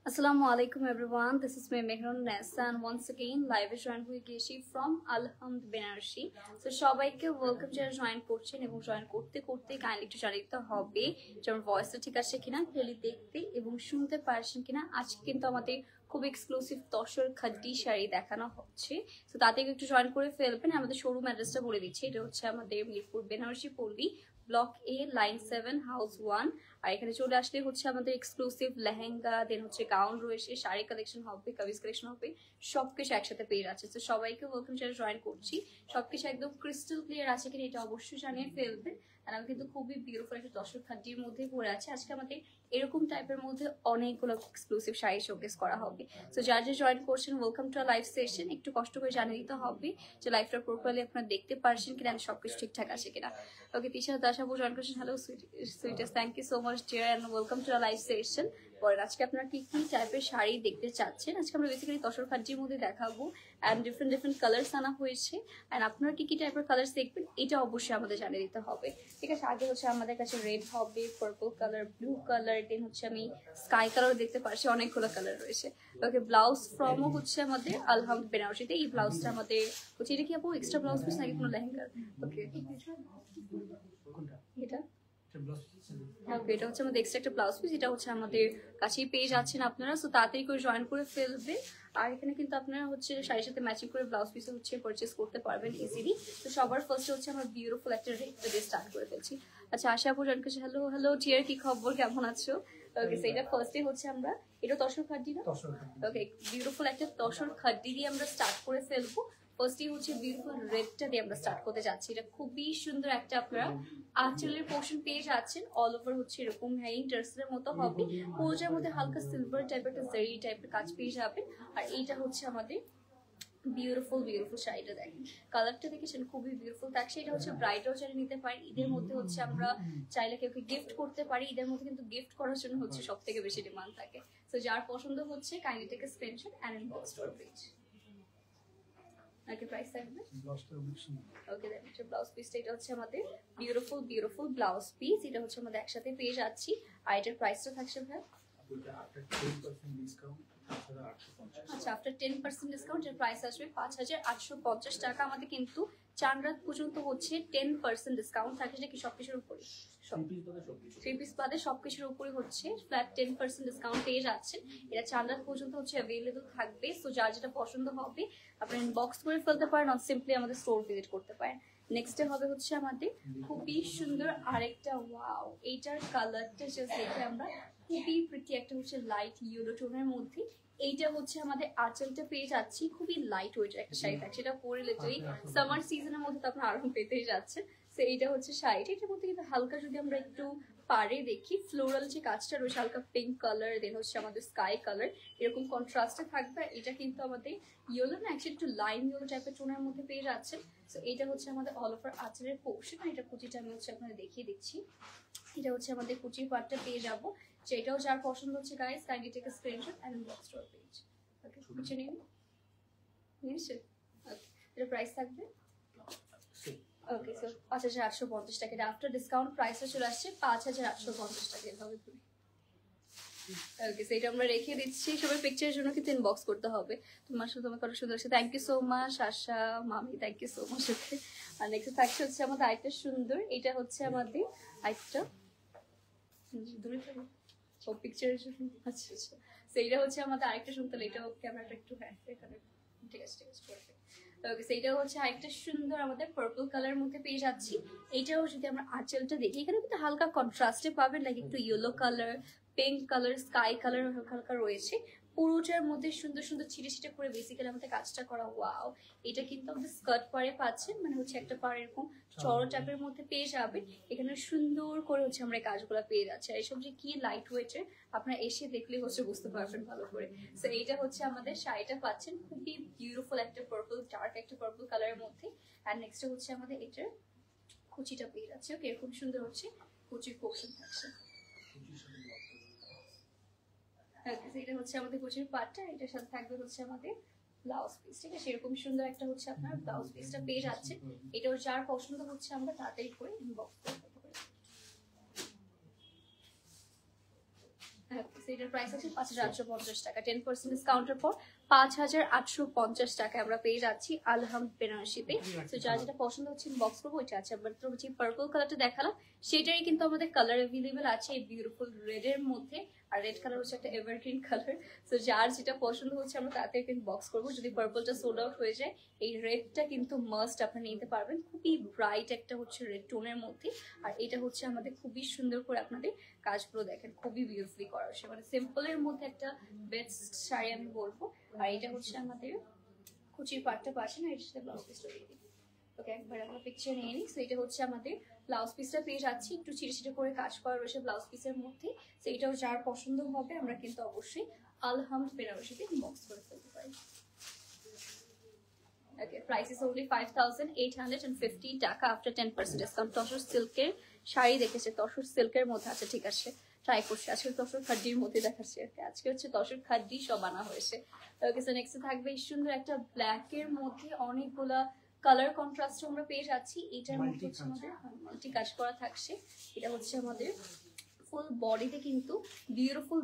Assalamu alaikum everyone. This is me Mehrun Nessa and once again live is joined with Keshi from Alhamd Benarshi. So সবাইকে welcome যারা join করছেন এবং join করতে করতে kindly একটু জানিতে হবে যে আমার ভয়েসটা ঠিক আছে কিনা, ক্লিয়ারলি দেখতে এবং শুনতে পারছেন কিনা। আজকে কিন্তু আমাদের খুব এক্সক্লুসিভ তসর খাদ্দি শাড়ি দেখানো হচ্ছে, তো তাতে একটু জয়েন করে ফেলবেন। আমাদের শোরুম অ্যাড্রেসটা বলে দিচ্ছি, এটা হচ্ছে আমাদের মিরপুর বেনারসি পল্লী ব্লক এ লাইন 7 হাউস 1। আর এখানে চলে আসলে হচ্ছে আমাদের এক্সক্লুসিভ লেহেঙ্গা, দেন হচ্ছে গাউন রয়েছে, শাড়ি কালেকশন হবে, কামিজ কালেকশন হবে, সবকিছু একসাথে পেয়ে যাচ্ছে। তো সবাইকে ওয়েলকাম যারা জয়েন করছি, সবকিছু একদম ক্রিস্টাল ক্লিয়ার আছে কিনা এটা অবশ্যই জানিয়ে ফেলবেন। আর আমি কিন্তু খুবই বিউটিফুল একটা দর্শক খাদ্যের মধ্যেই পরে আছে। আজকে আমাদের এরকম টাইপের মধ্যে অনেকগুলো এক্সক্লুসিভ শাড়ি শোকেস করা হবে। তো যারা যে জয়েন করছেন ওয়েলকাম টু লাইভ সেশন। একটু কষ্ট করে জানিয়ে দিতে হবে যে লাইভটা প্রপারলি আপনারা দেখতে পারছেন কিনা, সবকিছু ঠিকঠাক আছে কিনা। ওকে, তিশা দাস আপু জয়েন করছেন। Hello sweetest, thank you so much dear and welcome to live session. পরে আজকে আপনারা কি কি টাইপের শাড়ি দেখতে চাচ্ছেন, আজকে আমরা বেসিক্যালি তসর খাদ্যের মধ্যে দেখাবো অ্যান্ড ডিফারেন্ট কালার্স আনা হয়েছে। অ্যান্ড আপনারা কি কি টাইপের কালার্স দেখবেন এটা অবশ্যই আমাদের জানিয়ে দিতে হবে, ঠিক আছে। আগে হচ্ছে আমাদের কাছে রেড হবে, পার্পল কালার, ব্লু কালার, দেন হচ্ছে আমি স্কাই কালার দেখতে পাচ্ছি, অনেকগুলো কালার রয়েছে। ওকে, ব্লাউজ ফ্রমও হচ্ছে আমাদের আলহামদ বেনারসিতে। এই ব্লাউজটা আমাদের হচ্ছে, এটা কি আপু এক্সট্রা ব্লাউজ পিস নাকি কোনো লেহেঙ্গা? ওকে, এটা ওকে, এটা হচ্ছে আমাদের এক্সট্রা একটা ব্লাউজ পিস, এটা হচ্ছে আমাদের কাছেই পেয়ে যাচ্ছেন আপনারা। সো তাড়াতাড়ি করে জয়েন করে ফেলবে। আর এখানে কিন্তু আপনারা হচ্ছে শাড়ির সাথে ম্যাচিং করে ব্লাউজ পিস হচ্ছে পারচেস করতে পারবেন ইজিলি। তো সবার ফার্স্টে হচ্ছে আমরা বিউটিফুল একটা রেডটা দিয়ে স্টার্ট করে ফেলছি। আচ্ছা, আশা আপু জয়েন করছি। হ্যালো হ্যালো টিয়ার, কি খবর, কেমন আছো? ওকে, সো এটা ফার্স্টে হচ্ছে আমরা, এটা তসর খাদ্দি না? ওকে, বিউটিফুল একটা তসর খাদ্দি দিয়ে আমরা স্টার্ট করে ফেলবো। ফার্স্টে হচ্ছে বিউটিফুল রেডটা দিয়ে আমরা স্টার্ট করতে যাচ্ছি। এটা খুবই সুন্দর একটা আপনারা আঁচলের পোর্শন পেয়ে যাচ্ছেন। অল ওভার হচ্ছে এরকম হ্যাঙ্গিং টার্সেলের মতো হবে, পোজার মধ্যে হালকা সিলভার টাইপের একটা জারি টাইপের কাজ পেয়ে যাবেন। আর এইটা হচ্ছে আমাদের বিউটিফুল শাড়িটা দেখেন, কালারটা দেখেছেন খুবই বিউটিফুল থাকছে। এটা হচ্ছে ব্রাইডাল শাড়ি নিতে পারি, ঈদের মধ্যে হচ্ছে আমরা চাইলে কেউ গিফট করতে পারি। ঈদের মধ্যে কিন্তু গিফট করার জন্য হচ্ছে সব থেকে বেশি ডিমান্ড থাকে। তো যার পছন্দ হচ্ছে kindly take a screenshot and inbox to our page. Okay, price থাকবে। ওকে, দেন হচ্ছে ব্লাউজ পিসটা, এটা হচ্ছে আমাদের বিউটিফুল ব্লাউজ পিস, এটা হচ্ছে আমাদের একসাথে পেয়ে যাচ্ছি। আর এটার প্রাইসটা থাকছে ভাই, আচ্ছা আফটার 10% ডিসকাউন্ট এর প্রাইস আসবে 5850 টাকা। আমাদের কিন্তু 4 রাত পর্যন্ত হচ্ছে 10% ডিসকাউন্ট থাকে, সেটা কি সবকিছুর উপরে, থ্রি পিস বাদে সবকিছুর উপরে হচ্ছে ফ্ল্যাট 10% ডিসকাউন্ট পেয়ে যাচ্ছেন। এটা 4 রাত পর্যন্ত হচ্ছে অ্যাভেলেবল থাকবে। সো যার যেটা পছন্দ হবে আপনি ইনবক্স করে ফেলতে পারেন, আর সিম্পলি আমাদের স্টোর ভিজিট করতে পারেন। নেক্সট হবে হচ্ছে আমাদের খুবই সুন্দর আরেকটা, ওয়াও, এইটার কালারটা জাস্ট দেখে আমরা খুবই প্রিটি একটা হচ্ছে লাইট ইয়েলো টোনের মধ্যে। এইটা হচ্ছে আমাদের আঁচলটা পেয়ে যাচ্ছি, খুবই লাইট ওয়েটের একটা শাড়ি থাকছে। এটা পরে লিটারালি সামার সিজনের মধ্যে তো আপনার আরাম পেতেই যাচ্ছেন। তো এইটা হচ্ছে শাড়িটা, এটার মধ্যে কিন্তু হালকা যদি আমরা একটু পারে দেখি ফ্লোরাল যে কাজটা রয়েছে, হালকা পিঙ্ক কালার, দেন হচ্ছে আমাদের স্কাই কালার, এরকম কন্ট্রাস্টে থাকবে। এটা কিন্তু আমাদের ইয়েলো না, অ্যাকচুয়ালি একটু লাইন ইয়েলো টাইপের টোনের মধ্যে পেয়ে যাচ্ছেন। তো এটা হচ্ছে আমাদের অল ওভার আঁচলের পোর্শন। এটা কুচিটা আমি হচ্ছে আপনাদের দেখিয়ে দিচ্ছি, এটা হচ্ছে আমাদের কুচির পার্টটা পেয়ে যাবো। যেটাও যার পছন্দ হচ্ছে guys kindly take a screenshot and inbox to our page. Okay, কুচি নিন নিশ্চয়। ওকে, এর প্রাইস থাকবে ওকে, সো 5850 টাকা। এটা আফটার ডিসকাউন্ট প্রাইসে চলে আসছে 5850 টাকা এভাবে করে। ওকে, সো এটা আমরা রেখে দিচ্ছি, সবাই পিকচারের জন্য কিন্তু ইনবক্স করতে হবে। তোমার সাথে তোমার কত সুন্দর আছে, থ্যাংক ইউ সো মাচ আশা মামি, thank you so much. Okay, আর নেক্সট থাকছে হচ্ছে আমাদের আরেকটা সুন্দর, এটা হচ্ছে আমাদের আরেকটা দূরে থাকবে ও পিকচারের জন্য। আচ্ছা আচ্ছা, সো এইটা হচ্ছে আমাদের আরেকটা সুন্দর, এটাও ক্যামেরাটা একটু হ্যাঁ এখানে, ঠিক আছে ঠিক আছে পারফেক্ট। ওকে, সো এইটা হচ্ছে আরেকটা সুন্দর আমাদের পার্পল কালার মধ্যে পেয়ে যাচ্ছি। এইটাও যদি আমরা আঁচলটা দেখি, এখানে কিন্তু হালকা কন্ট্রাস্টে পাবেন, লাইক একটু yellow colour, pink colour, sky colour হালকা হালকা রয়েছে। পুরোটার মধ্যে সুন্দর সুন্দর ছিটে ছিটে করে বেসিক্যালি আমাদের কাজটা করা। ওয়াও, এটা কিন্তু আমাদের স্কার্ট পাড়ে পাচ্ছেন, মানে হচ্ছে একটা পাড় এরকম চড়ো টাইপের মধ্যে পেয়ে যাবেন। এখানে সুন্দর করে হচ্ছে আমরা এই কাজগুলো পেয়ে যাচ্ছি। আর এইসব যে কি লাইট ওয়েটের আপনারা এসে দেখলে হচ্ছে বুঝতে পারবেন ভালো করে। সো এইটা হচ্ছে আমাদের শাড়িটা পাচ্ছেন, খুবই বিউটিফুল একটা পার্পল, ডার্ক একটা পার্পল কালারের মধ্যে। আর নেক্সট হচ্ছে আমাদের এটার কুচিটা পেয়ে যাচ্ছে। ওকে, খুব সুন্দর হচ্ছে কুচির পোর্শন থাকছে। এটা হচ্ছে আমাদের কুচির পাটটা, এটার সাথে থাকবে হচ্ছে আমাদের ব্লাউজ পিস। ঠিক আছে, এরকম সুন্দর একটা হচ্ছে আপনার ব্লাউজ পিসটা পেয়ে যাচ্ছে। এটাও যার পছন্দ হচ্ছে আমরা তাড়াতাড়ি করে ইনবক্স করতে পারি। এটার প্রাইস আছে 5850 টাকা। 10% ডিসকাউন্টের পর 5850 টাকা আমরা পেয়ে যাচ্ছি আলহাম বেনারসিতে। তো যার যেটা পছন্দ হচ্ছে বক্স করবো, ওইটা আছে। আমরা তো হচ্ছে পার্পল কালারটা দেখালাম, সেটারই কিন্তু আমাদের কালার অ্যাভেলেবেল আছে এই বিউটিফুল রেড এর মধ্যে। আর রেড কালার হচ্ছে একটা এভারগ্রিন কালার। তো যার যেটা পছন্দ হচ্ছে আমরা তাড়াতাড়ি কিন্তু বক্স করবো। যদি পার্পলটা সোল্ড আউট হয়ে যায়, এই রেডটা কিন্তু মাস্ট আপনারা নিতে পারবেন। খুবই ব্রাইট একটা হচ্ছে রেড টোনের মধ্যে। আর এটা হচ্ছে আমাদের খুবই সুন্দর করে আপনাদের কাজগুলো দেখেন, খুবই বিউটিফুলি করা হচ্ছে। মানে সিম্পলের মধ্যে একটা বেস্ট শাড়ি আমি বলবো। আর এটা হচ্ছে আমাদের কুচির পাটটা পাচ্ছেন, আর এটার সাথে ব্লাউজ পিসটা দিয়ে দিই। ওকে, একবার আমরা পিকচার নিয়ে নিই। সো এটা হচ্ছে আমাদের ব্লাউজ পিসটা পেয়ে যাচ্ছি, একটু ছিটে ছিটে করে কাজ করা রয়েছে ব্লাউজ পিসের মধ্যে। সো এটাও যার পছন্দ হবে আমরা কিন্তু অবশ্যই আলহাম বেনারসিতে বক্স করে ফেলতে পারি। Okay, price is only 5850 টাকা after 10% discount. তসর সিল্কের শাড়ি দেখেছে, তসর সিল্কের মধ্যে আছে। ঠিক আছে, ট্রাই করছি। আজকে তসর খাড্ডির মধ্যে দেখাচ্ছি। আজকে হচ্ছে তসর খাড্ডি সব আনা হয়েছে। ওকে, সো নেক্সট থাকবে এই সুন্দর একটা ব্ল্যাক এর মধ্যে অনেকগুলা কালার কন্ট্রাস্ট আমরা পেয়ে যাচ্ছি। এটার মধ্যে হচ্ছে আমাদের মাল্টি কাজ করা থাকছে। এটা হচ্ছে আমাদের ফুল বডিতে কিন্তু বিউটিফুল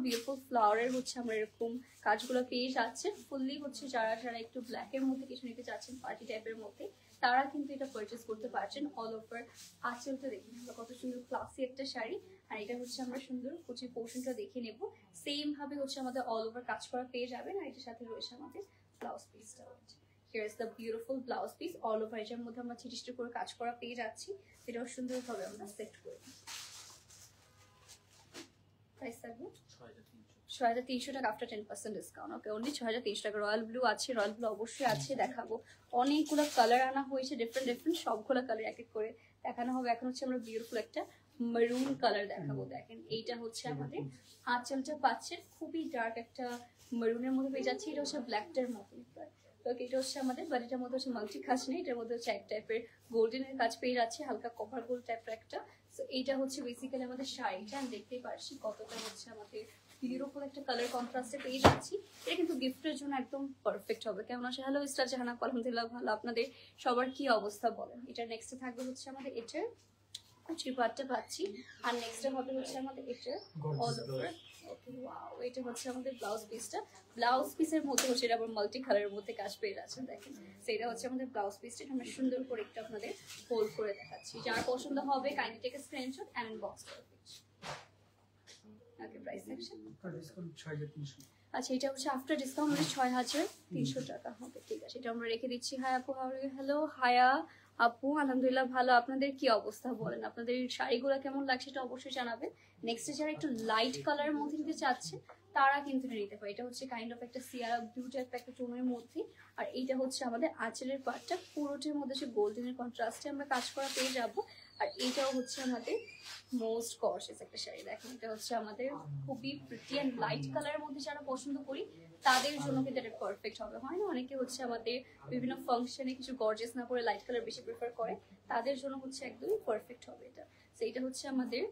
ফ্লাওয়ারের হচ্ছে আমরা এরকম কাজগুলো পেয়ে যাচ্ছে। ফুললি হচ্ছে যারা যারা একটু ব্ল্যাক এর মধ্যে কিছু নিতে চাচ্ছেন পার্টি টাইপের মধ্যে, তারা কিন্তু এটা পারচেস করতে পারছেন। অল ওভার আঁচলটা দেখুন আমরা কত সুন্দর ক্লাসি একটা শাড়ি। আর এটা হচ্ছে আমরা সুন্দর কুচি পোর্শনটা দেখে নেব। সেম ভাবে হচ্ছে আমাদের অল ওভার কাজ করা পেয়ে যাবেন। আর এটার সাথে রয়েছে আমাদের ব্লাউজ পিসটা। Here is the beautiful blouse piece all over। এটার মধ্যে আমরা ছিটিয়ে করে কাজ করা পেয়ে যাচ্ছি। এটাও সুন্দরভাবে আমরা সেট করে দিই। প্রাইস থাকবে 6300 টাকা আফটার 10% ডিসকাউন্ট। ওকে, অনলি 6300 টাকা। রয়্যাল ব্লু আছে, রয়্যাল ব্লু অবশ্যই আছে, দেখাবো। অনেকগুলো কালার আনা হয়েছে, ডিফারেন্ট সবগুলো কালার এক এক করে দেখানো হবে। এখন হচ্ছে আমরা বিউটিফুল একটা মেরুন কালার দেখাবো। দেখেন এইটা হচ্ছে আমাদের আঁচলটা পাচ্ছেন খুবই ডার্ক একটা মেরুনের মধ্যে পেয়ে যাচ্ছে। এটা হচ্ছে ব্ল্যাকটার মতো প্রায়। তো এটা হচ্ছে আমাদের, বাট এটার মধ্যে হচ্ছে মাল্টি কাজ নেই। এটার মধ্যে হচ্ছে এক টাইপের গোল্ডেনের কাজ পেয়ে যাচ্ছে, হালকা কভার গোল্ড টাইপের একটা। সো এইটা হচ্ছে বেসিক্যালি আমাদের শাড়িটা। আমি দেখতেই পারছি কতটা হচ্ছে আমাদের বিউটিফুল একটা কালার কন্ট্রাস্টে পেয়ে যাচ্ছি। এটা কিন্তু গিফটের জন্য একদম পারফেক্ট হবে। কেমন আছে? হ্যালো স্টার জাহানা, আলহামদুলিল্লাহ ভালো। আপনাদের সবার কি অবস্থা বলেন? এটা নেক্সটে থাকবে হচ্ছে আমাদের এটার কুচির পাটটা পাচ্ছি। আর নেক্সটে হবে হচ্ছে আমাদের এটার অল ওভার। ওকে, ওয়াও, এটা হচ্ছে আমাদের ব্লাউজ পিসটা। ব্লাউজ পিসের মধ্যে হচ্ছে এটা আবার মাল্টি কালারের মধ্যে কাজ পেয়ে যাচ্ছেন। দেখেন, সেটা হচ্ছে আমাদের ব্লাউজ পিসটা। আমরা সুন্দর করে একটু আপনাদের হোল্ড করে দেখাচ্ছি। যার পছন্দ হবে kindly take screenshot and box করে দিচ্ছি। Okay, price section discount 6300। আচ্ছা, এটা হচ্ছে আফটার ডিসকাউন্ট 6300 টাকা হবে। ঠিক আছে, এটা আমরা রেখে দিচ্ছি। হাই আপু, হাউ আর ইউ? হ্যালো হায়া আপু, আলহামদুলিল্লাহ ভালো। আপনাদের কি অবস্থা বলেন? আপনাদের শাড়িগুলো কেমন লাগছে এটা অবশ্যই জানাবেন। নেক্সটে যারা একটু লাইট কালারের মধ্যে নিতে চাচ্ছেন তারা কিন্তু নিতে পারে। এটা হচ্ছে কাইন্ড অফ একটা সিয়ারা ব্লু টাইপ একটা টোনের মধ্যে। আর এইটা হচ্ছে আমাদের আঁচলের পাটটা পুরোটার মধ্যে হচ্ছে গোল্ডেনের কন্ট্রাস্টে আমরা কাজ করা পেয়ে যাব। আর এইটাও হচ্ছে আমাদের মোস্ট গর্জিয়াস একটা শাড়ি। দেখেন, এটা হচ্ছে আমাদের খুবই প্রিটি অ্যান্ড লাইট কালারের মধ্যে যারা পছন্দ করি তাদের জন্য কিন্তু এটা পারফেক্ট হবে। হয় না, অনেকে হচ্ছে আমাদের বিভিন্ন ফাংশনে কিছু গর্জিয়াস না করে লাইট কালার বেশি প্রেফার করে, তাদের জন্য হচ্ছে একদমই পারফেক্ট হবে এটা। তো এটা হচ্ছে আমাদের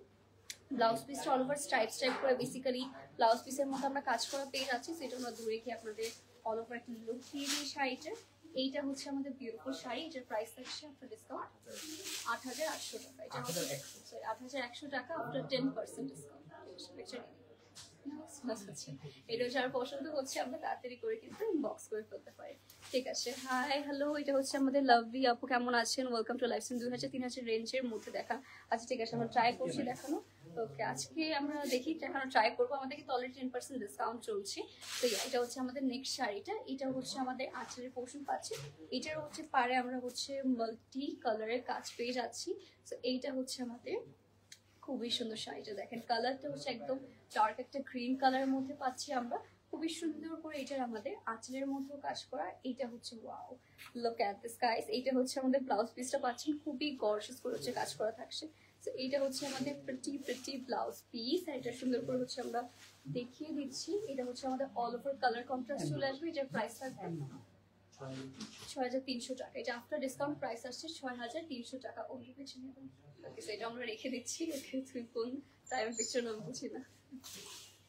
ব্লাউজ পিসটা অল ওভার স্ট্রাইপ করে বেসিক্যালি ব্লাউজ পিসের মতো আমরা কাজ করা পেয়ে যাচ্ছি। সেটা আমরা দূরে রেখে আপনাদের অল ওভার একটা লুক দিয়ে দিই শাড়িটার। এইটা হচ্ছে আমাদের বিউটিফুল শাড়ি। এটার প্রাইস থাকছে আফটার ডিসকাউন্ট 8800 টাকা। এটা 8100 টাকা আফটার 10% ডিসকাউন্ট। এটা যার পছন্দ হচ্ছে আমরা তাড়াতাড়ি করে কিন্তু ইনবক্স করে ফেলতে পারি। ঠিক আছে, হাই হ্যালো, এটা হচ্ছে আমাদের লাভলি আপু, কেমন আছেন? Welcome to life style. 2000-3000 রেঞ্জের মধ্যে দেখা। আচ্ছা ঠিক আছে, আমরা ট্রাই করছি দেখানো। ওকে, আজকে আমরা দেখি দেখানো ট্রাই করবো। আমাদের কিন্তু অলরেডি 10% ডিসকাউন্ট চলছে। তো এটা হচ্ছে আমাদের নেক্সট শাড়িটা। এটা হচ্ছে আমাদের আঁচলের পোর্শন পাচ্ছি। এটারও হচ্ছে পারে আমরা হচ্ছে মাল্টি কালারের কাজ পেয়ে যাচ্ছি। তো এইটা হচ্ছে আমাদের খুবই সুন্দর শাড়িটা। দেখেন, কালারটা হচ্ছে একদম ডার্ক একটা গ্রিন কালারের মধ্যে পাচ্ছি আমরা। খুবই সুন্দর করে এটার আমাদের আঁচলের মধ্যেও কাজ করা। এটা হচ্ছে wow, look at this guys. এটা হচ্ছে আমাদের ব্লাউজ পিসটা পাচ্ছেন, খুবই গর্জিয়াস করে হচ্ছে কাজ করা থাকছে। তো এইটা হচ্ছে আমাদের প্রিটি ব্লাউজ পিস। আর এটা সুন্দর করে হচ্ছে আমরা দেখিয়ে দিচ্ছি। এটা হচ্ছে আমাদের অল ওভার কালার কন্ট্রাস্ট চলে আসবে। এটার প্রাইস থাকবে 6300 টাকা। এটা আফটার ডিসকাউন্ট প্রাইস আসছে 6300 টাকা। ওকে পিছনে ওকে, সেটা আমরা রেখে দিচ্ছি। ওকে, তুমি কোন টাইম পিছনে আমি বুঝি না।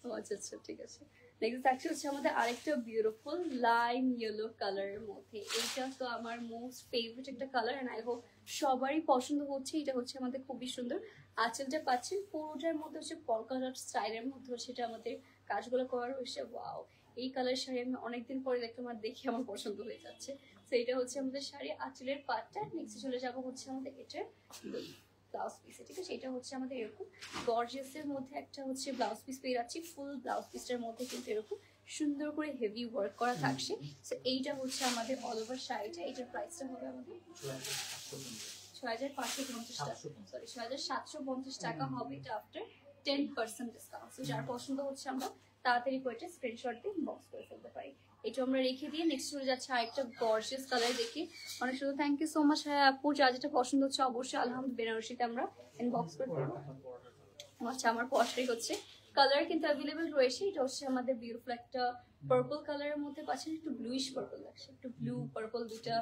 ও আচ্ছা আচ্ছা, ঠিক আছে। নেক্সট থাকছে হচ্ছে আমাদের আরেকটা বিউটিফুল লাইম ইয়েলো কালারের মধ্যে। এইটা তো আমার মোস্ট ফেভারিট একটা কালার, এন্ড আই হোপ সবারই পছন্দ হচ্ছে। এটা হচ্ছে আমাদের খুবই সুন্দর। আঁচলটা পাচ্ছেন পুরোটার মধ্যে হচ্ছে পলকা ডট স্টাইলের মধ্যে হচ্ছে এটা আমাদের কাজগুলো করা রয়েছে। ওয়াও, এই কালার শাড়ি আমি অনেকদিন পরে দেখলাম আর দেখে আমার পছন্দ হয়ে যাচ্ছে। তো এটা হচ্ছে আমাদের শাড়ি আঁচলের পাটটা। নেক্সট চলে যাবো হচ্ছে আমাদের এটার ব্লাউজ পিসে। ঠিক আছে, এটা হচ্ছে আমাদের এরকম গর্জিয়াসের মধ্যে একটা হচ্ছে ব্লাউজ পিস পেয়ে যাচ্ছি। ফুল ব্লাউজ পিসটার মধ্যে কিন্তু এরকম সুন্দর করে হেভি ওয়ার্ক করা থাকছে। তো এইটা হচ্ছে আমাদের অল ওভার শাড়িটা। এটার প্রাইসটা হবে আমাদের 6550 টাকা, সরি 6750 টাকা হবে। এটা আফটার 10% ডিসকাউন্ট। তো যার পছন্দ হচ্ছে আমরা তাড়াতাড়ি করে স্ক্রিনশট দিয়ে ইনবক্স করে ফেলতে পারি। এটা আমরা রেখে দিয়ে নেক্সট চলে যাচ্ছে আরেকটা গর্জিয়াস কালার দেখি। অনেক সুন্দর, থ্যাংক ইউ সো মাচ। হ্যাঁ আপু, যা যেটা পছন্দ হচ্ছে অবশ্যই আলহামদুলিল্লাহ বেনারসিতে আমরা ইনবক্স করে ফেলবো। আচ্ছা, আমার পছন্দ হচ্ছে কালার কিন্তু অ্যাভেলেবেল রয়েছে। এটা হচ্ছে আমাদের বিউটিফুল একটা পার্পল কালারের মধ্যে পাচ্ছেন, একটু ব্লুইশ পার্পল লাগছে, একটু ব্লু পার্পল দুটা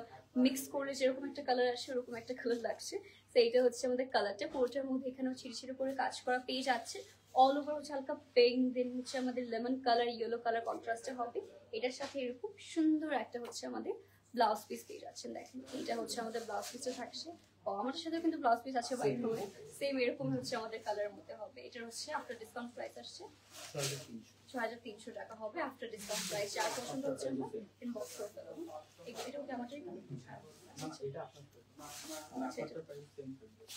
মিক্স করে যেরকম একটা কালার আসে ওরকম একটা কালার লাগছে। তো এইটা হচ্ছে আমাদের কালারটা। পুরোটার মধ্যে এখানেও ছিড়ে করে কাজ করা পেয়ে যাচ্ছে। অল ওভার হচ্ছে হালকা পিঙ্ক, দেন হচ্ছে আমাদের লেমন কালার, ইয়েলো কালার কন্ট্রাস্টে হবে। এটার সাথে এরকম সুন্দর একটা হচ্ছে আমাদের ব্লাউজ পিস পেয়ে যাচ্ছেন। দেখেন, এটা হচ্ছে আমাদের ব্লাউজ পিসটা থাকছে। আমাদের সাথে কিন্তু ব্লাউজ পিস আছে বাইরে করে, সেম এরকম হচ্ছে আমাদের কালারের মধ্যে হবে। এটার হচ্ছে আফটার ডিসকাউন্ট প্রাইস আসছে 6300 টাকা হবে আফটার ডিসকাউন্ট প্রাইস। যার পছন্দ হচ্ছে আমরা ইনবক্স করে ফেলুন। এটা ওকে আমারটাই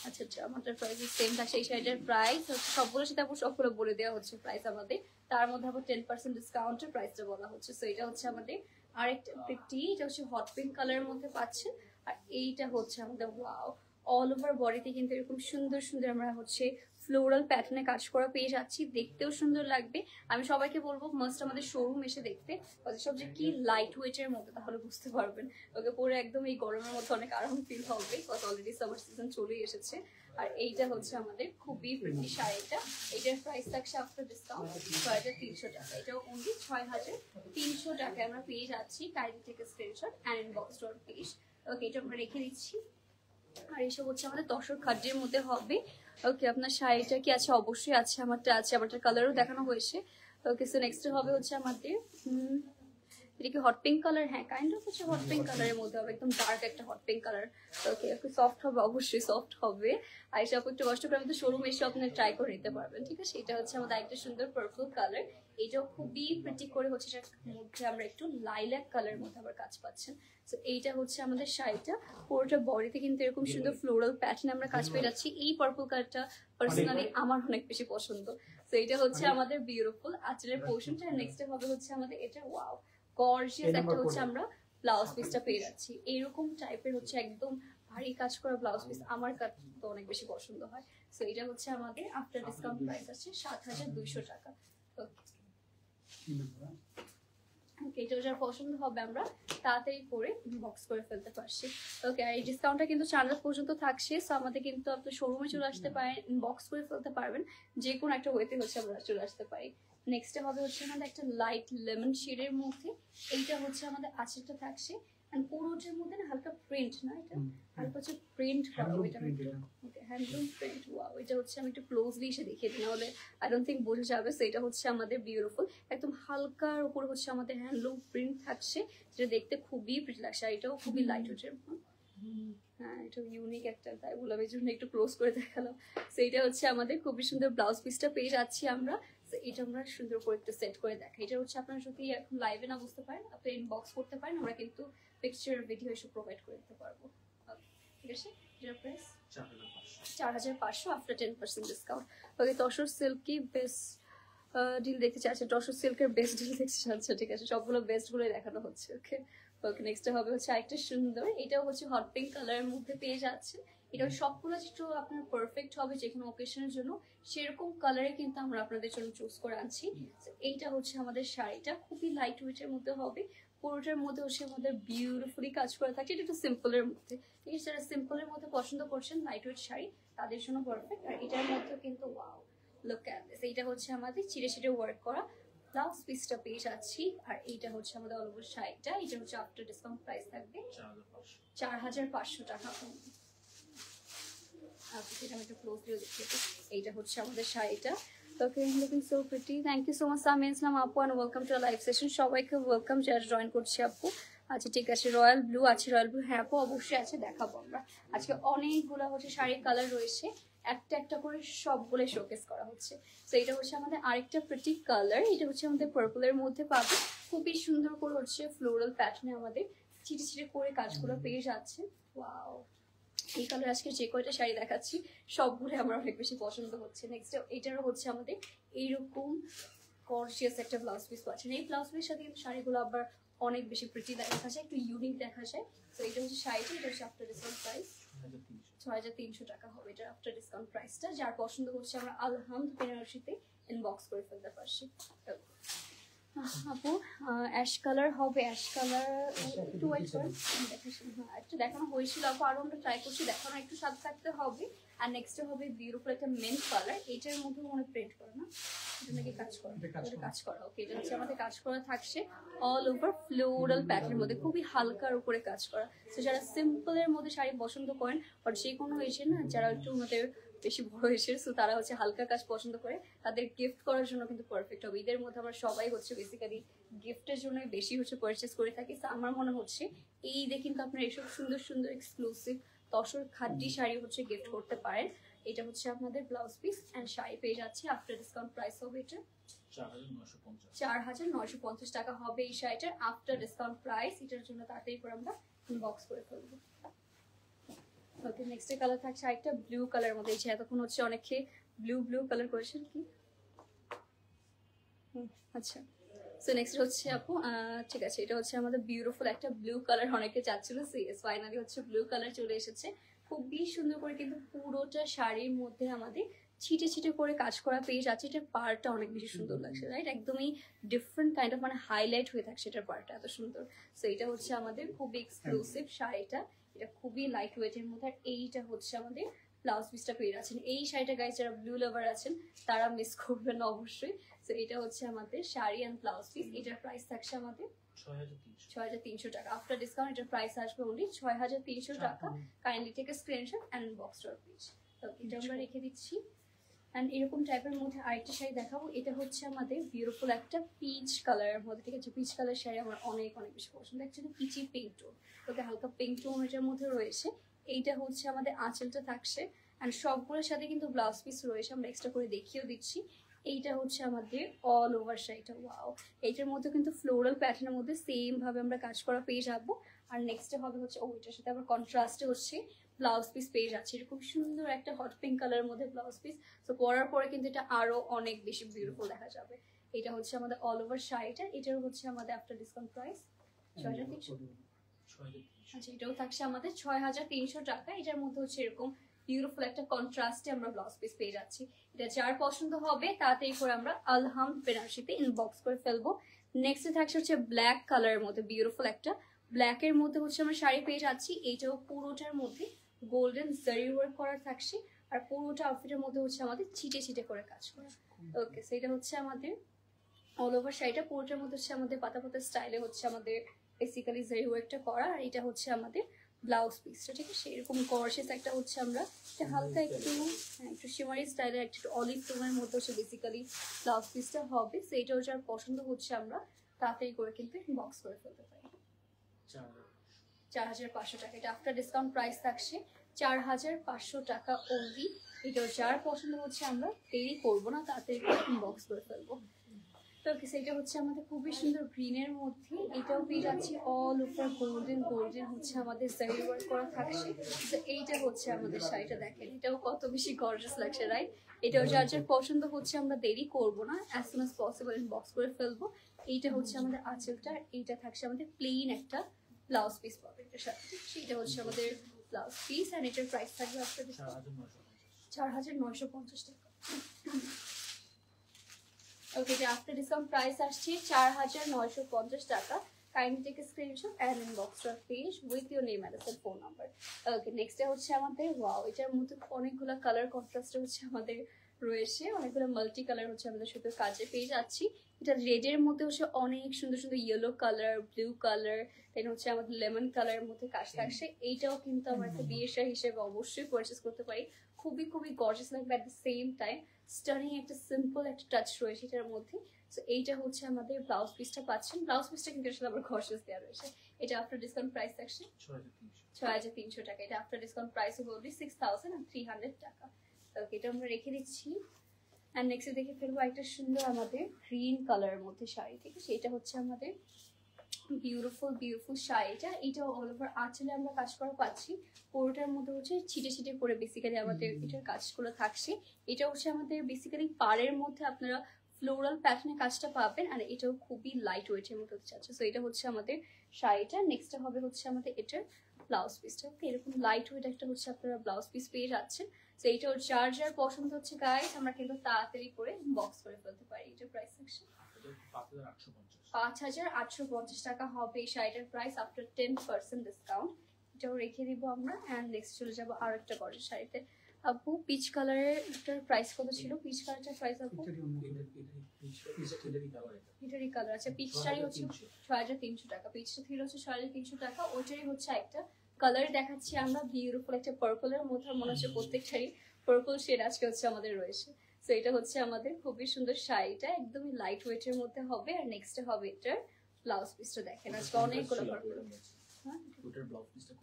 আচ্ছা আচ্ছা, আমাদের প্রাইস সেম থাকছে। এই শাড়িটার প্রাইস হচ্ছে সবগুলোর সাথে আপু সবগুলো বলে দেওয়া হচ্ছে প্রাইস আমাদের। তার মধ্যে আবার 10% ডিসকাউন্টের প্রাইসটা বলা হচ্ছে। সো এটা হচ্ছে আমাদের আরেকটা প্রিটি, এটা হচ্ছে হট পিঙ্ক কালারের মধ্যে পাচ্ছেন। আর এইটা হচ্ছে আমাদের ওয়াও, অল ওভার বডিতে কিন্তু এরকম সুন্দর সুন্দর আমরা হচ্ছে ফ্লোরাল প্যাটার্নে কাজ করা পেয়ে যাচ্ছি। দেখতেও সুন্দর লাগবে। আমি সবাইকে বলবো মাস্ট আমাদের শোরুম এসে দেখতে সব যে কি লাইট ওয়েটের মধ্যে, তাহলে বুঝতে পারবেন। ওকে পরে একদম এই গরমের মধ্যে অনেক আরাম ফিল হবে, বিকজ অলরেডি সামার সিজন চলে এসেছে। আর এইটা হচ্ছে আমাদের খুবই প্রিটি শাড়িটা। এটার প্রাইস থাকছে আফটার ডিসকাউন্ট 6300 টাকা। এটাও অনলি 6300 টাকায় আমরা পেয়ে যাচ্ছি। Kindly take a screenshot and inbox to our page. Okay, এটা আমরা রেখে দিচ্ছি। আর এইসব হচ্ছে আমাদের তসর খাদ্যের মধ্যে হবে। ওকে, আপনার শাড়িটা কি আছে? অবশ্যই আছে, আমারটা আছে, আমারটার কালারও দেখানো হয়েছে। ওকে, সো নেক্সট হবে হচ্ছে আমাদের এটা কি হট পিঙ্ক কালার? হ্যাঁ, কাইন্ড অফ হচ্ছে হট পিঙ্ক কালারের মধ্যে হবে, একদম ডার্ক একটা হট পিঙ্ক কালার। ওকে, একটু সফট হবে, অবশ্যই সফট হবে। আর এসে আপু একটু কষ্ট করে আমাদের শোরুম এসে আপনারা ট্রাই করে নিতে পারবেন। ঠিক আছে, এটা হচ্ছে আমাদের একটা সুন্দর পার্পল কালার। এটাও খুবই প্রিটি করে হচ্ছে, এটার মধ্যে আমরা একটু লাইল্যাক কালারের মধ্যে আবার কাজ পাচ্ছেন। তো এইটা হচ্ছে আমাদের শাড়িটা। পুরোটা বডিতে কিন্তু এরকম সুন্দর ফ্লোরাল প্যাটার্ন আমরা কাজ পেয়ে যাচ্ছি। এই পার্পল কালারটা পার্সোনালি আমার অনেক বেশি পছন্দ। তো এটা হচ্ছে আমাদের বিউটিফুল আঁচলের পোর্শনটা। নেক্সট হবে হচ্ছে আমাদের এটা ওয়াও গর্জিয়াস একটা হচ্ছে আমরা ব্লাউজ পিসটা পেয়ে যাচ্ছি। এরকম টাইপের হচ্ছে একদম ভারী কাজ করা ব্লাউজ পিস আমার কাছে তো অনেক বেশি পছন্দ হয়। সো এটা হচ্ছে আমাদের আফটার ডিসকাউন্ট প্রাইস আছে 7200 টাকা। ওকে, এটা যার পছন্দ হবে আমরা তাড়াতাড়ি করে বক্স করে ফেলতে পারছি। ওকে, আর এই ডিসকাউন্টটা কিন্তু 4 রাত পর্যন্ত থাকছে। সো আমাদের কিন্তু আপনি শোরুমে চলে আসতে পারেন, বক্স করে ফেলতে পারবেন, যে কোনো একটা ওয়েতে হচ্ছে আমরা চলে আসতে পারি। নেক্সট হবে হচ্ছে আমাদের একটা লাইট লেমন শেডের মধ্যে। এইটা হচ্ছে আমাদের আঁচলটা থাকছে, এন্ড পুরোটার মধ্যে না হালকা প্রিন্ট, না এটা হালকা হচ্ছে প্রিন্ট করা, এটা ওকে হ্যান্ডলুম প্রিন্ট। ওয়াও, এটা হচ্ছে আমি একটু ক্লোজলি এসে দেখিয়ে দিই, নাহলে আই ডোন্ট থিঙ্ক বোঝা যাবে। সো এটা হচ্ছে আমাদের বিউটিফুল একদম হালকার উপর হচ্ছে আমাদের হ্যান্ডলুম প্রিন্ট থাকছে, যেটা দেখতে খুবই প্রিটি লাগছে। আর এটাও খুবই লাইট ওয়েটের। হ্যাঁ, এটা ইউনিক একটা, তাই বললাম, এই জন্য একটু ক্লোজ করে দেখালাম। সো এটা হচ্ছে আমাদের খুবই সুন্দর ব্লাউজ পিসটা পেয়ে যাচ্ছি আমরা। এটা আমরা সুন্দর করে একটু সেট করে দেখাই। এটা হচ্ছে আপনারা যদি এখন লাইভে না বুঝতে পারেন, আপনি ইনবক্স করতে পারেন, আমরা কিন্তু পিকচার ভিডিও এসব প্রোভাইড করে দিতে পারবো। ঠিক আছে, এটার প্রাইস 4500 আফটার 10% ডিসকাউন্ট। ওকে, তসর সিল্কি বেস্ট ডিল দেখতে চাচ্ছে, তসর সিল্কের বেস্ট ডিল দেখতে চাচ্ছে। ঠিক আছে, সবগুলো বেস্ট গুলোই দেখানো হচ্ছে। ওকে ওকে, নেক্সট হবে হচ্ছে আরেকটা সুন্দর, এটাও হচ্ছে হট পিঙ্ক কালারের মধ্যে পেয়ে যাচ্ছে। এটা সবগুলো যেটা আপনার পারফেক্ট হবে যে কোনো অকেশনের জন্য, সেরকম কালারে কিন্তু আমরা আপনাদের জন্য চুজ করে আনছি। এইটা হচ্ছে আমাদের শাড়িটা, খুবই লাইট ওয়েটের মধ্যে হবে। পুরোটার মধ্যে হচ্ছে আমাদের বিউটিফুলি কাজ করা থাকে। এটা একটু সিম্পলের মধ্যে, ঠিক আছে, যারা সিম্পলের মধ্যে পছন্দ করছেন লাইট ওয়েট শাড়ি তাদের জন্য পারফেক্ট। আর এটার মধ্যে কিন্তু ওয়াও, লুক অ্যাট দিস, এইটা হচ্ছে আমাদের চিড়ে চিড়ে ওয়ার্ক করা ব্লাউজ পিসটা পেয়ে যাচ্ছি। আর এইটা হচ্ছে আমাদের অল ওভার শাড়িটা, এটা হচ্ছে আফটার ডিসকাউন্ট প্রাইস থাকবে 4500 টাকা। এটা আমি একটু ক্লোজলি দেখতে, এইটা হচ্ছে আমাদের শাড়িটা। Okay, looking so pretty. Thank you so much Samia Islam আপু, and welcome to live session. সবাইকে ওয়েলকাম যারা জয়েন করছি আপু। আচ্ছা ঠিক আছে, রয়্যাল ব্লু আছে, রয়্যাল ব্লু হ্যাঁ আপু অবশ্যই আছে, দেখাবো আমরা আজকে। অনেকগুলো হচ্ছে শাড়ির কালার রয়েছে, একটা একটা করে সবগুলো শোকেস করা হচ্ছে। তো এটা হচ্ছে আমাদের আরেকটা প্রিটি কালার, এটা হচ্ছে আমাদের পার্পলের মধ্যে পাবে। খুবই সুন্দর করে হচ্ছে ফ্লোরাল প্যাটার্নে আমাদের চিটে চিটে করে কাজগুলো পেয়ে যাচ্ছে। ওয়াও, এই কালার আজকে যে কয়টা শাড়ি দেখাচ্ছি সবগুলো আমার অনেক বেশি পছন্দ হচ্ছে। নেক্সট এটারও হচ্ছে আমাদের এইরকম গর্জিয়াস একটা ব্লাউজ পিস পাচ্ছেন। এই ব্লাউজ পিসের সাথে কিন্তু শাড়িগুলো আবার অনেক বেশি প্রিটি দেখা যায়, একটু ইউনিক দেখা যায়। তো এটা হচ্ছে শাড়িটা, এটা হচ্ছে আফটার ডিসকাউন্ট প্রাইস 6300 টাকা হবে এটা আফটার ডিসকাউন্ট প্রাইসটা। যার পছন্দ করছে আমরা আলহাম বেনারসিতে ইনবক্স করে ফেলতে পারছি। আপু অ্যাশ কালার হবে, অ্যাশ কালার একটু ওয়েট করেন, হ্যাঁ একটু দেখানো হয়েছিল আপু, আরো আমরা ট্রাই করছি দেখানো, একটু সাথে থাকতে হবে। আর নেক্সটে হবে বিউটিফুল একটা মেন্ট কালার, এইটার মধ্যে মনে প্রিন্ট করা না, এটা নাকি কাজ করা, কাজ করা। ওকে, এটা হচ্ছে আমাদের কাজ করা থাকছে অল ওভার ফ্লোরাল প্যাটার্নের মধ্যে, খুবই হালকার উপরে কাজ করা। তো যারা সিম্পলের মধ্যে শাড়ি পছন্দ করেন, আর যে কোনো হয়েছে না যারা একটু আমাদের বেশি বড় হয়েছে, সো তারা হচ্ছে হালকা কাজ পছন্দ করে, তাদের গিফট করার জন্য কিন্তু পারফেক্ট হবে। ঈদের মধ্যে আমরা সবাই হচ্ছে বেসিক্যালি গিফটের জন্য বেশি হচ্ছে পারচেস করে থাকি। তো আমার মনে হচ্ছে এই ঈদে কিন্তু আপনারা এসব সুন্দর সুন্দর এক্সক্লুসিভ তসর খাদ্যি শাড়ি হচ্ছে গিফট করতে পারেন। এটা হচ্ছে আপনাদের ব্লাউজ পিস অ্যান্ড শাড়ি পেয়ে যাচ্ছে আফটার ডিসকাউন্ট প্রাইস হবে এটা 4950 টাকা হবে এই শাড়িটার আফটার ডিসকাউন্ট প্রাইস। এটার জন্য তাড়াতাড়ি করে আমরা ইনবক্স করে ফেলবো। ওকে, নেক্সট কালার থাকছে আরেকটা ব্লু কালার মধ্যে, এই যে এতক্ষণ হচ্ছে অনেকে ব্লু ব্লু কালার করেছেন কি। আচ্ছা, সো নেক্সট হচ্ছে আপু ঠিক আছে, এটা হচ্ছে আমাদের বিউটিফুল একটা ব্লু কালার, অনেকে চাচ্ছিল, সিএস ফাইনালি হচ্ছে ব্লু কালার চলে এসেছে। খুবই সুন্দর করে কিন্তু পুরোটা শাড়ির মধ্যে আমাদের ছিটে ছিটে করে কাজ করা পেয়ে যাচ্ছে। এটার পার্টটা অনেক বেশি সুন্দর লাগছে, রাইট? একদমই ডিফারেন্ট কাইন্ড অফ মানে হাইলাইট হয়ে থাকছে এটার পার্টটা, এত সুন্দর। সো এটা হচ্ছে আমাদের খুবই এক্সক্লুসিভ শাড়িটা, এটা খুবই লাইট ওয়েটের মধ্যে। আর এইটা হচ্ছে আমাদের ব্লাউজ পিসটা পেয়ে যাচ্ছেন। এই শাড়িটা গাইজ যারা ব্লু লাভার আছেন তারা মিস করবেন না অবশ্যই। তো এটা হচ্ছে আমাদের শাড়ি অ্যান্ড ব্লাউজ পিস, এটার প্রাইস থাকছে আমাদের 6300 টাকা আফটার ডিসকাউন্ট। এটার প্রাইস আসবে অনলি 6300 টাকা। Kindly take a screenshot and box dot please. এটা আমরা রেখে দিচ্ছি। অ্যান্ড এরকম টাইপের মধ্যে আরেকটা শাড়ি দেখাবো, এটা হচ্ছে আমাদের বিউটিফুল একটা পিচ কালারের মধ্যে, ঠিক আছে? পিচ কালার শাড়ি আমার অনেক অনেক বেশি পছন্দ, অ্যাকচুয়ালি পিচি পিঙ্ক টোন, ওকে হালকা পিঙ্ক টোন এটার মধ্যে রয়েছে। এইটা হচ্ছে আমাদের আঁচলটা থাকছে অ্যান্ড সবগুলোর সাথে কিন্তু ব্লাউজ পিস রয়েছে, আমরা এক্সট্রা করে দেখিয়েও দিচ্ছি। এইটা হচ্ছে আমাদের অল ওভার শাড়িটা। ওয়াও, এইটার মধ্যে কিন্তু ফ্লোরাল প্যাটার্নের মধ্যে সেম ভাবে আমরা কাজ করা পেয়ে যাবো। আর নেক্সটে হবে হচ্ছে ওইটার সাথে আবার কন্ট্রাস্টে হচ্ছে ব্লাউজ পিস পেয়ে যাচ্ছে, এরকম সুন্দর একটা হট পিঙ্ক কালারের মধ্যে ব্লাউজ পিস। তো পরার পরে কিন্তু এটা আরো অনেক বেশি বিউটিফুল দেখা যাবে। এটা হচ্ছে আমাদের অল ওভার শাড়িটা, এটার হচ্ছে আমাদের আফটার ডিসকাউন্ট প্রাইস 6300। আচ্ছা, এটাও থাকছে আমাদের 6300 টাকা। এটার মধ্যে হচ্ছে এরকম বিউটিফুল একটা কন্ট্রাস্টে আমরা ব্লাউজ পিস পেয়ে যাচ্ছি। এটা যার পছন্দ হবে তাড়াতাড়ি করে আমরা আলহাম বেনারসিতে ইনবক্স করে ফেলবো। নেক্সটে থাকছে হচ্ছে ব্ল্যাক কালারের মধ্যে বিউটিফুল একটা ব্ল্যাকের মধ্যে হচ্ছে আমরা শাড়ি পেয়ে যাচ্ছি। এইটাও পুরোটার মধ্যে গোল্ডেন জারি ওয়ার্ক করা থাকছে আর পুরোটা আউটফিটের মধ্যে হচ্ছে আমাদের ছিটে ছিটে করে কাজ করা। ওকে, সেটা হচ্ছে আমাদের অল ওভার শাড়িটা, পুরোটার মধ্যে হচ্ছে আমাদের পাতা পাতা স্টাইলে হচ্ছে আমাদের বেসিক্যালি জারি ওয়ার্কটা করা। আর এটা হচ্ছে আমাদের ব্লাউজ পিসটা, ঠিক আছে? এরকম গর্জিয়াস একটা হচ্ছে আমরা এটা হালকা একটু একটু শিমারি স্টাইলের একটু অলিভ টোনের মধ্যে হচ্ছে বেসিক্যালি ব্লাউজ পিসটা হবে। সো এটাও যার পছন্দ হচ্ছে আমরা তাড়াতাড়ি করে কিন্তু বক্স করে ফেলতে পারি। 4500 টাকা, এটা আফটার ডিসকাউন্ট প্রাইস থাকছে 4500 টাকা অনলি। এটাও যার পছন্দ হচ্ছে আমরা দেরি করবো না, তাড়াতাড়ি করে বক্স করে ফেলবো। তো সেটা হচ্ছে আমাদের খুবই সুন্দর গ্রিনের মধ্যে, এটাও পেয়ে যাচ্ছি অল ওভার গোল্ডেন গোল্ডেন হচ্ছে আমাদের জারি ওয়ার্ক করা থাকছে। তো এইটা হচ্ছে আমাদের শাড়িটা, দেখেন এটাও কত বেশি গর্জিয়াস লাগছে, রাইট? এটাও যার যার পছন্দ হচ্ছে আমরা দেরি করবো না, as soon as possible box করে ফেলবো। এইটা হচ্ছে আমাদের আঁচলটা, এইটা থাকছে আমাদের প্লেন একটা ব্লাউজ পিস পাবে এটার সাথে। সেটা হচ্ছে আমাদের ব্লাউজ পিস অ্যান্ড এটার প্রাইস থাকবে আপনার 4950 টাকা। ওকে, যে আফটার ডিসকাউন্ট প্রাইস আসছে 4950 টাকা। Kindly take a screenshot and inbox your page with your name address and phone number. Okay, নেক্সটে হচ্ছে আমাদের ওয়াও, এটার মধ্যে অনেকগুলো কালার কন্ট্রাস্টে হচ্ছে আমাদের রয়েছে, অনেকগুলো মাল্টি কালার হচ্ছে আমাদের শুধু কাজে পেয়ে যাচ্ছি। এটা রেডের মধ্যে হচ্ছে অনেক সুন্দর সুন্দর ইয়েলো কালার, ব্লু কালার, দেন হচ্ছে আমাদের লেমন কালারের মধ্যে কাজ থাকছে। এইটাও কিন্তু আমরা একটা বিয়ের শাড়ি হিসেবে অবশ্যই পারচেস করতে পারি, খুবই খুবই গর্জিয়াস লাগবে। At the same time stunning একটা সিম্পল একটা টাচ রয়েছে এটার মধ্যে। সো এইটা হচ্ছে আমাদের ব্লাউজ পিসটা পাচ্ছেন। ব্লাউজ পিসটা কিন্তু আসলে আবার গর্জিয়াস দেওয়া রয়েছে। এটা আফটার ডিসকাউন্ট প্রাইস থাকছে 6300 টাকা। এটা আফটার ডিসকাউন্ট প্রাইস হবে 6300 টাকা। ওকে, এটা আমরা রেখে দিচ্ছি। অ্যান্ড নেক্সট দেখে ফেলবো একটা সুন্দর আমাদের গ্রিন কালারের মধ্যে শাড়ি, ঠিক আছে? এটা হচ্ছে আমাদের বিউটিফুল বিউটিফুল শাড়িটা। এটা অল ওভার আঁচলে আমরা কাজ করা পাচ্ছি, পুরোটার মধ্যে হচ্ছে ছিটে ছিটে করে বেসিক্যালি আমাদের এটার কাজগুলো থাকছে। এটা হচ্ছে আমাদের বেসিক্যালি পাড়ের মধ্যে আপনারা ফ্লোরাল প্যাটার্নের কাজটা পাবেন, আর এটাও খুবই লাইট ওয়েটের মধ্যে হচ্ছে। আচ্ছা, সো এটা হচ্ছে আমাদের শাড়িটা। নেক্সটটা হবে হচ্ছে আমাদের এটার ব্লাউজ পিসটা। ওকে, এরকম লাইট ওয়েট একটা হচ্ছে আপনারা ব্লাউজ পিস পেয়ে যাচ্ছেন। তো এইটাও যার যার পছন্দ হচ্ছে গাইস, আমরা কিন্তু তাড়াতাড়ি করে বক্স করে ফেলতে পারি। এটার প্রাইস থাকছে 5850 টাকা হবে এই শাড়িটার প্রাইস আফটার 10% ডিসকাউন্ট। এটাও রেখে দিব আমরা। অ্যান্ড নেক্সট চলে যাবো আর একটা গর্জিয়াস শাড়িতে। আপু পিচ কালারের এটার প্রাইস কত ছিল? পিচ কালারটার প্রাইস আপু এটারই কালার। আচ্ছা, পিচ শাড়ি হচ্ছে 6300 টাকা। পিচটা ছিল হচ্ছে 6300 টাকা। ওইটারই হচ্ছে একটা কালার দেখাচ্ছি আমরা, বিউটিফুল একটা পার্পলের মধ্যে। মনে হচ্ছে প্রত্যেকটারই পার্পল শেড আজকে হচ্ছে আমাদের রয়েছে। সো এটা হচ্ছে আমাদের খুবই সুন্দর শাড়িটা, একদমই লাইট ওয়েটের মধ্যে হবে। আর নেক্সটে হবে এটার ব্লাউজ পিসটা। দেখেন আজকে অনেকগুলো পার্পল।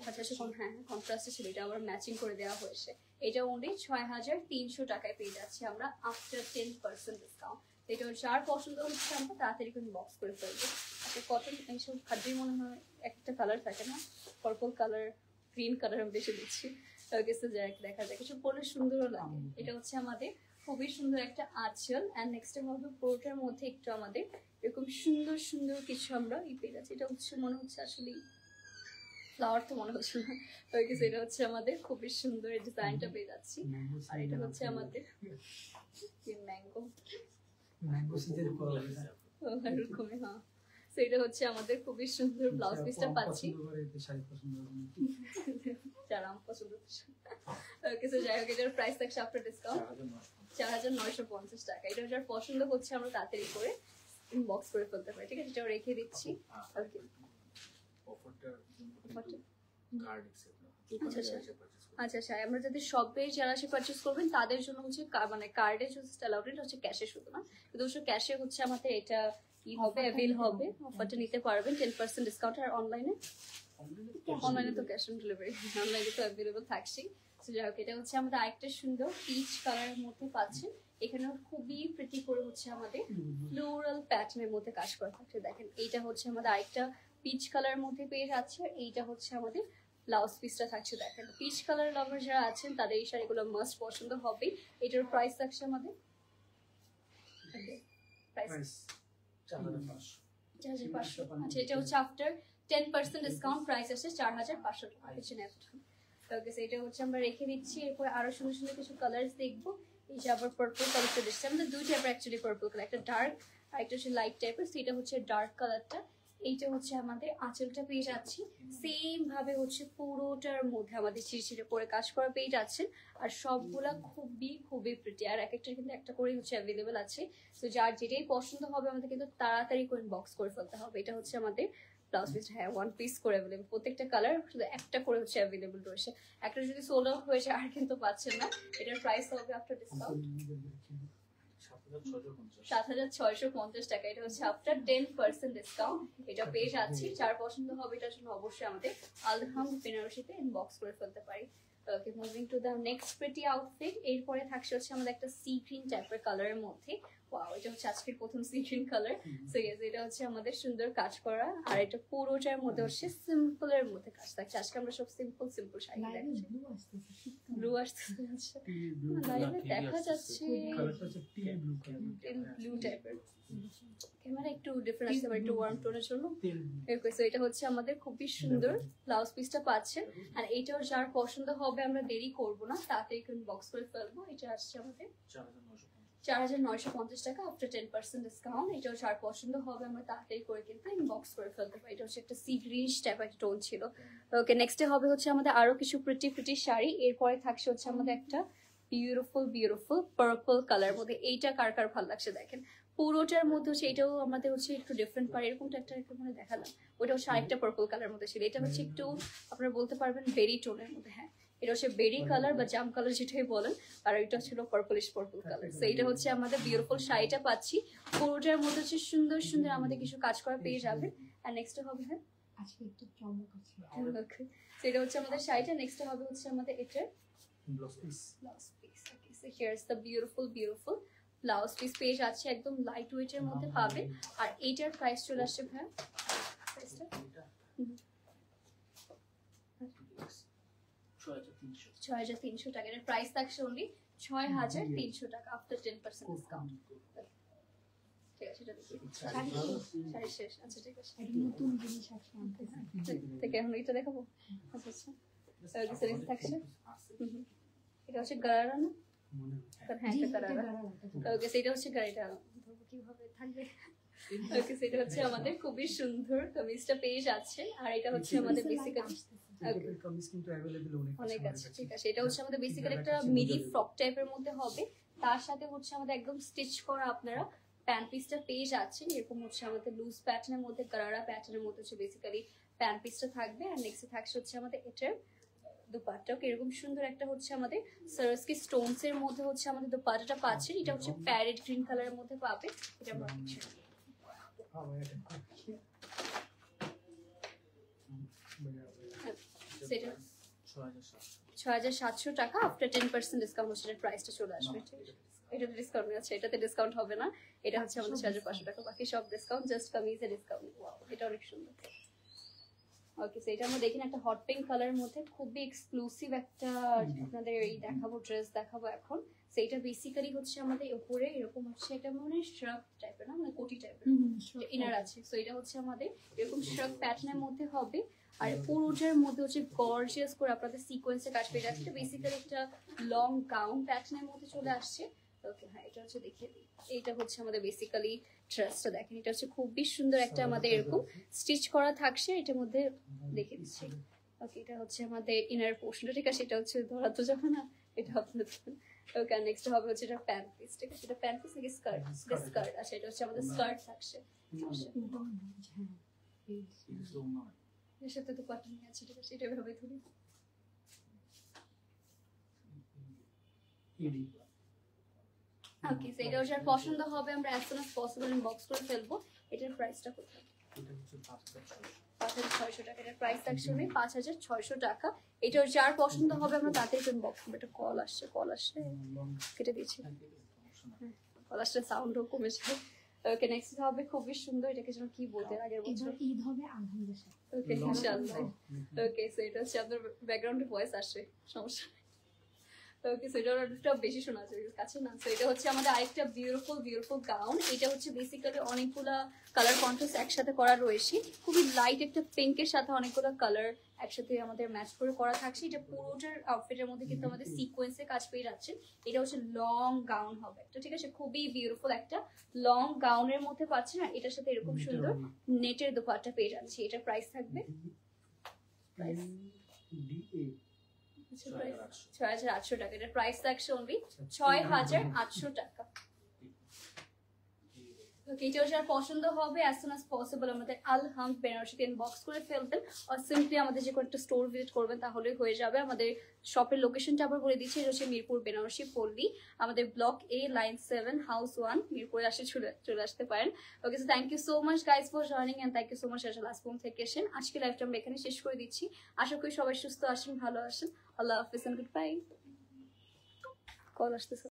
আচ্ছা, হ্যাঁ কন্ট্রাস্টে ছিল, এটা আবার ম্যাচিং করে দেওয়া হয়েছে। এটা অনলি 6300 টাকায় পেয়ে যাচ্ছি আমরা আফটার 10% ডিসকাউন্ট। এটা যার পছন্দ হচ্ছে আমরা তাড়াতাড়ি করে বক্স করে ফেলবো। আচ্ছা, কটন এইসব খাদ্যই মনে হয় একটা কালার থাকে না, পার্পল কালার, গ্রিন কালার আমি বেশি দিচ্ছি। দেখা যায় কিছু পরে সুন্দরও লাগে। এটা হচ্ছে আমাদের খুবই সুন্দর একটা আঁচল। অ্যান্ড নেক্সট হবে পুরোটার মধ্যে একটু আমাদের এরকম সুন্দর সুন্দর কিছু আমরা পেয়ে যাচ্ছি। এটা হচ্ছে মনে হচ্ছে আসলে ফ্লাওয়ার, তো মনে হচ্ছে না। এটা হচ্ছে আমাদের খুবই সুন্দর ডিজাইনটা পেয়ে যাচ্ছি। আর এটা হচ্ছে আমাদের ম্যাঙ্গো এরকমই, হ্যাঁ। তো এটা হচ্ছে আমাদের খুবই সুন্দর ব্লাউজ পিসটা পাচ্ছি, যারা আমার পছন্দ। ওকে, সো যাই হোক, এটার প্রাইস থাকছে আফটার ডিসকাউন্ট 4950 টাকা। এটা যার পছন্দ হচ্ছে আমরা তাড়াতাড়ি করে ইনবক্স করে ফেলতে পারি, ঠিক আছে? এটাও রেখে দিচ্ছি। ওকে, আচ্ছা, আমরা যদি শপে যারা এসে পারচেস করবেন তাদের জন্য হচ্ছে মানে কার্ডে হচ্ছে অ্যালাউড, হচ্ছে ক্যাশে শুধু না, কিন্তু ক্যাশে হচ্ছে আমাদের এটা কি হবে, অ্যাভেল হবে, অফারটা নিতে পারবেন 10% ডিসকাউন্ট। আর অনলাইনে তো ক্যাশ অন ডেলিভারি, অনলাইনে তো অ্যাভেলেবল থাকছে। যাই হোক, এটা হচ্ছে আমাদের আরেকটা সুন্দর পিচ কালারের মধ্যে পাচ্ছেন। এখানে খুবই প্রিটি করে হচ্ছে আমাদের ফ্লোরাল প্যাটার্নের মধ্যে কাজ করা থাকছে। দেখেন, এইটা হচ্ছে আমাদের আরেকটা পিচ কালারের মধ্যে পেয়ে যাচ্ছে। আর এইটা হচ্ছে আমাদের ব্লাউজ পিসটা থাকছে। দেখেন, পিচ কালার লাভার যারা আছেন তাদের এই শাড়িগুলো মাস্ট পছন্দ হবে। এটার প্রাইস থাকছে আমাদের 4500। আচ্ছা, এটা হচ্ছে আফটার 10% ডিসকাউন্ট প্রাইস আসছে 4500 টাকা। ওকে, এটা হচ্ছে আমরা রেখে দিচ্ছি। এরপর আরো সুন্দর সুন্দর কিছু কালার্স দেখবো। এই যে আবার পার্পল কালারটা দিচ্ছে আমাদের, দুই টাইপের অ্যাকচুয়ালি পার্পল কালার, একটা ডার্ক আর একটা হচ্ছে লাইট টাইপের। সেটা হচ্ছে ডার্ক কালারটা। এইটা হচ্ছে আমাদের আঁচলটা পেয়ে যাচ্ছি সেম ভাবে হচ্ছে পুরোটার মধ্যে আমাদের ছিঁড়ে করে কাজ করা পেয়ে যাচ্ছেন। আর সবগুলা খুবই খুবই প্রিটি, আর এক একটা কিন্তু একটা করে হচ্ছে অ্যাভেলেবেল আছে। তো যার যেটাই পছন্দ হবে আমাদের কিন্তু তাড়াতাড়ি করে বক্স করে ফেলতে হবে। এটা হচ্ছে আমাদের ব্লাউজ পিস, হ্যাঁ 1 পিস করে অ্যাভেলেবল, প্রত্যেকটা কালার শুধু একটা করে হচ্ছে অ্যাভেলেবল রয়েছে। একটা যদি সোল্ড আউট হয়ে যায় আর কিন্তু পাচ্ছেন না। এটার প্রাইস হবে আফটার ডিসকাউন্ট 7650 টাকা। এটা হচ্ছে আফটার 10% ডিসকাউন্ট। এটা পেয়ে যাচ্ছি, যার পছন্দ হবে এটার জন্য অবশ্যই আমাদের আলহাম বেনারসিতে ইনবক্স করে ফেলতে পারি। Okay, moving to the next pretty outfit. এরপরে থাকছে হচ্ছে আমাদের একটা সি গ্রিন টাইপের কালারের মধ্যে। ওয়াও, এটা হচ্ছে আজকের প্রথম sea green colour. So yes, এটা হচ্ছে আমাদের সুন্দর কাজ করা। আর এটা পুরোটার মধ্যে হচ্ছে সিম্পলের মধ্যে কাজ থাকছে। আজকে আমরা সব সিম্পল শাড়ি দেখাচ্ছি। ব্লু আসছে, লাইভে দেখা যাচ্ছে ব্লু টাইপের। ক্যামেরা একটু ডিফারেন্ট আসতে পারে, একটু ওয়ার্ম টোনের জন্য। সো এটা হচ্ছে আমাদের খুবই সুন্দর ব্লাউজ পিসটা পাচ্ছেন। আর এটাও যার পছন্দ হবে আমরা দেরি করবো না, তাড়াতাড়ি বক্স করে ফেলবো। এটা আসছে আমাদের 4950 টাকা আফটার 10% ডিসকাউন্ট। এটাও যার পছন্দ হবে আমরা তাড়াতাড়ি করে কিন্তু ইনবক্স করে ফেলতে পারি। এটা হচ্ছে একটা সি গ্রিন টাইপ একটা টোন ছিল। ওকে, নেক্সটে হবে হচ্ছে আমাদের আরো কিছু প্রিটি শাড়ি। এরপরে থাকছে হচ্ছে আমাদের একটা বিউটিফুল বিউটিফুল পার্পল কালার মধ্যে। এইটা কার কার ভালো লাগছে দেখেন, পুরোটার মধ্যে হচ্ছে এটাও আমাদের হচ্ছে একটু ডিফারেন্ট পারে, এরকমটা একটা একটু মানে দেখালাম, ওইটা হচ্ছে আরেকটা পার্পল কালার মধ্যে ছিল। এটা হচ্ছে একটু আপনারা বলতে পারবেন বেরি টোনের মধ্যে। হ্যাঁ, এটা হচ্ছে বেরি কালার বা জাম কালার যেটাই বলেন, আর এটা ছিল পার্পলিশ পার্পল কালার। সো এটা হচ্ছে আমাদের বিউটিফুল শাড়িটা পাচ্ছি, পুরোটার মধ্যে হচ্ছে সুন্দর সুন্দর আমাদের কিছু কাজ করা পেয়ে যাবেন। আর নেক্সট হবে হ্যাঁ আজকে একটু চমক আছে। সেটা হচ্ছে আমাদের শাড়িটা। নেক্সট হবে হচ্ছে আমাদের এটার blouse piece. Okay, so হিয়ারস the beautiful beautiful blouse piece পেয়ে যাচ্ছে, একদম লাইট ওয়েটের মধ্যে পাবে। আর এইটার প্রাইস চলে আসছে ভাই, প্রাইসটা 6300 টাকা। এর প্রাইস থাকছে অনলি 6300 টাকা আফটার 10% ডিসকাউন্ট। ঠিক আছে, এটা দেখি শাড়ি শেষ। আচ্ছা ঠিক আছে, নতুন জিনিস আসছে থেকে এখন এটা দেখাবো। আচ্ছা আচ্ছা, ওকে সিরিজ থাকছে। এটা হচ্ছে গারারা না? হ্যাঁ এটা গারারা। ওকে, সেটা হচ্ছে গাড়িটা কিভাবে থাকবে। ওকে, সেটা হচ্ছে আমাদের খুবই সুন্দর কামিজটা পেয়ে যাচ্ছে। আর এটা হচ্ছে আমাদের বেসিক্যালি কামিজ কিন্তু अवेलेबल অনেক আছে। ঠিক আছে, এটা হচ্ছে আমাদের বেসিক্যালি একটা মিডি ফ্রক টাইপের মধ্যে হবে, তার সাথে হচ্ছে আমাদের একদম স্টিচ করা আপনারা প্যান্ট পিসটা পেয়ে যাচ্ছেন। এরকম হচ্ছে আমাদের লুজ প্যাটার্নের মধ্যে, গারারা প্যাটার্নের মধ্যে হচ্ছে বেসিক্যালি প্যান্ট পিসটা থাকবে। আর নেক্সট থাকছে হচ্ছে আমাদের এটার দুপাট্টাও এরকম সুন্দর একটা হচ্ছে আমাদের সারস্কি স্টোনস এর মধ্যে হচ্ছে আমাদের দুপাট্টাটা পাচ্ছেন। এটা হচ্ছে প্যারেট গ্রিন কালারের মধ্যে পাবে। এটা আমরা সেটা 6700 টাকা আফটার 10% ডিসকাউন্ট হচ্ছে প্রাইসটা চলে আসবে। ঠিক আছে, এটাতে ডিসকাউন্ট আছে, এটাতে ডিসকাউন্ট হবে না। এটা হচ্ছে আমাদের 6500 টাকা, বাকি সব ডিসকাউন্ট, জাস্ট কামিজে ডিসকাউন্ট। ওয়াও, এটা অনেক সুন্দর। ওকে, সো এটা আমরা দেখি একটা হট পিঙ্ক কালারের মধ্যে খুবই এক্সক্লুসিভ একটা আপনাদের এই দেখাবো, ড্রেস দেখাবো এখন। সো এটা বেসিক্যালি হচ্ছে আমাদের উপরে এরকম হচ্ছে এটা মানে শ্রাগ টাইপের না, মানে কোটি টাইপের ইনার আছে। সো এটা হচ্ছে আমাদের এরকম শ্রাগ প্যাটার্নের মধ্যে হবে। আর পুরোটার মধ্যে হচ্ছে গর্জিয়াস করে আপনাদের সিকোয়েন্সে কাজ পেয়ে যাচ্ছে। এটা বেসিক্যালি একটা লং গাউন প্যাটার্নের মধ্যে চলে আসছে। ওকে, হ্যাঁ এটা হচ্ছে দেখিয়ে দিই। এইটা হচ্ছে আমাদের বেসিক্যালি ড্রেসটা দেখেন, এটা হচ্ছে খুবই সুন্দর একটা আমাদের এরকম স্টিচ করা থাকছে। এটার মধ্যে দেখিয়ে দিচ্ছি। ওকে, এটা হচ্ছে আমাদের ইনার পোর্শনটা। ঠিক আছে, এটা হচ্ছে ধরা তো যাবে না, এটা আপনাদের। ওকে, নেক্সট হবে হচ্ছে এটা প্যান্ট পিস। ঠিক আছে, এটা প্যান্ট পিস নাকি স্কার্ট? স্কার্ট। আচ্ছা, এটা হচ্ছে আমাদের স্কার্ট থাকছে। এর সাথে তো কটন আছে। ঠিক আছে, এটা ভাবে ধরি। ওকে, সো এটা যার পছন্দ হবে আমরা as soon as possible inbox করে ফেলবো। এটার প্রাইসটা কত? এটা হচ্ছে 5600 টাকা। এটার প্রাইস অ্যাকচুয়ালি 5600 টাকা। এটা যার পছন্দ হবে আমরা তাড়াতাড়ি ইনবক্স করব। এটা কল আসছে কেটে দিয়েছি। কল আসছে, সাউন্ডও কমেছে। ওকে, নেক্সট হবে খুবই সুন্দর, এটাকে যেন কি বলতে আগের বছর ঈদ হবে আলহামদুলিল্লাহ। ওকে, ইনশাআল্লাহ। ওকে, সো এটা হচ্ছে আপনার ব্যাকগ্রাউন্ডে ভয়েস আসছে, সমস্যা। ওকে, সো এটা বেশি শোনা যায় কাছে না। সো এটা হচ্ছে আমাদের আরেকটা বিউটিফুল বিউটিফুল গাউন। এটা হচ্ছে বেসিক্যালি অনেকগুলা কালার কন্ট্রাস্ট একসাথে করা রয়েছে, খুবই লাইট একটা পিঙ্কের সাথে অনেকগুলো কালার একসাথে আমাদের ম্যাচ করে করা থাকছে। এটা পুরোটার আউটফিটের মধ্যে কিন্তু আমাদের সিকোয়েন্সে কাজ পেয়ে যাচ্ছে। এটা হচ্ছে লং গাউন হবে একটা। ঠিক আছে, খুবই বিউটিফুল একটা লং গাউনের মধ্যে পাচ্ছেন। আর এটার সাথে এরকম সুন্দর নেটের দোপাট্টা পেয়ে যাচ্ছে। এটার প্রাইস থাকবে 6800 টাকা। এটার প্রাইস থাকছে অনলি 6800 টাকা। এটা যার পছন্দ হবে অ্যাজ সুন অ্যাজ পসিবল আমাদের আলহাম বেনারসিতে ইনবক্স করে ফেলবেন, আর সিম্পলি আমাদের যে কোনো একটা স্টোর ভিজিট করবেন তাহলেই হয়ে যাবে। আমাদের শপের লোকেশনটা আবার বলে দিচ্ছি, এটা হচ্ছে মিরপুর বেনারসি পল্লী, আমাদের ব্লক এ, লাইন 7, হাউস 1, মিরপুরে আসে চলে আসতে পারেন। Okay, so thank you so much guys for joining and thank you so much last পর্যন্ত থেকে এসেন। আজকে লাইভটা আমরা এখানে শেষ করে দিচ্ছি। আশা করি সবাই সুস্থ আসেন, ভালো আসেন। আল্লাহ হাফিজ এন্ড গুড বাই। কল আসতেছে।